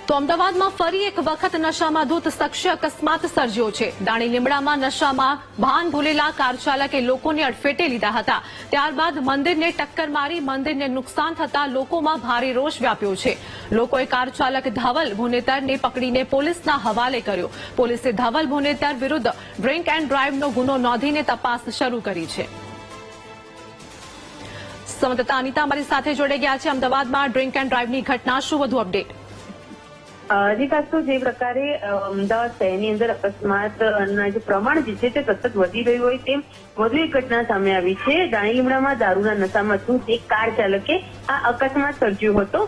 તો અમદાવાદમાં ફરી એક વખત નશામાં ધૂત શખ્સે અકસ્માત સર્જ્યો છે। દાણી લીમડામાં નશામાં ભાન ભૂલેલા કાર ચાલકે લોકોને અડફેટે લીધા હતા। ત્યારબાદ મંદિરને ટક્કર મારી મંદિરને નુકસાન થતા લોકોમાં ભારે રોષ વ્યાપ્યો છે। લોકોએ કાર ચાલક ધવલ ભુનેતરને પકડીને પોલીસના હવાલે કર્યો। પોલીસે ધવલ ભુનેતર વિરુદ્ધ ડ્રિંક એન્ડ ડ્રાઇવનો ગુનો નોંધીને તપાસ શરૂ કરી છે। સંવાદદાતા અનિતા અમારી સાથે જોડાઈ ગયા છે। અમદાવાદમાં ડ્રિંક એન્ડ ડ્રાઇવની ઘટના, શું વધુ અપડેટ? જી ખાસ તો જે પ્રકારે અમદાવાદ શહેરની અંદર અકસ્માતના જે પ્રમાણ જે છે તે સતત વધી રહ્યું હોય તેમ વધુ એક ઘટના સામે આવી છે। દાણી લીમડામાં દારૂના નશામાં ધૂત એક કાર ચાલકે આ અકસ્માત સર્જ્યો હતો,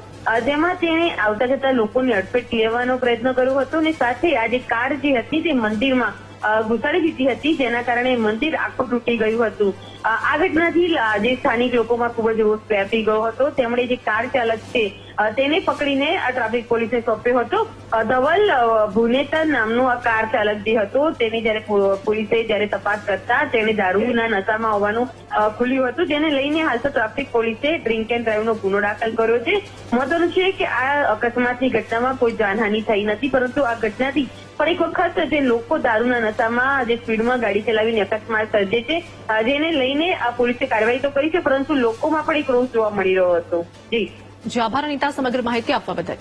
જેમાં તેણે આવતા જતા લોકોની અડફેટ લેવાનો પ્રયત્ન કર્યો હતો અને સાથે આ જે કાર જે હતી તે મંદિરમાં ઘુસાડી દીધી હતી, જેના કારણે મંદિર આખું તૂટી ગયું હતું। આ ઘટનાથી જે સ્થાનિક લોકોમાં ખૂબ જ રોષ વ્યાપી ગયો હતો। તેમણે જે કાર ચાલક છે તેને પકડીને આ ટ્રાફિક પોલીસને સોંપ્યો હતો। ધવલ ભુનેતર નામનો આ કાર ચાલક જે હતો તેને જયારે પોલીસે તપાસ કરતા તેને દારૂના નશામાં હોવાનું ખુલ્યું હતું, જેને લઈને હાલ તો ટ્રાફિક પોલીસે ડ્રિંક એન્ડ ડ્રાઇવનો ગુનો દાખલ કર્યો છે। મહત્વનું છે કે આ અકસ્માતની ઘટનામાં કોઈ જાનહાનિ થઈ નથી, પરંતુ આ ઘટનાથી પણ એક વખત જે લોકો દારૂના નશામાં જે સ્પીડમાં ગાડી ચલાવીને અકસ્માત સર્જે છે, જેને લઈને આ પોલીસે કાર્યવાહી તો કરી છે, પરંતુ લોકોમાં પણ એક રોષ જોવા મળી રહ્યો હતો। જી આભાર અનિતા, સમગ્ર માહિતી આપવા બદલ।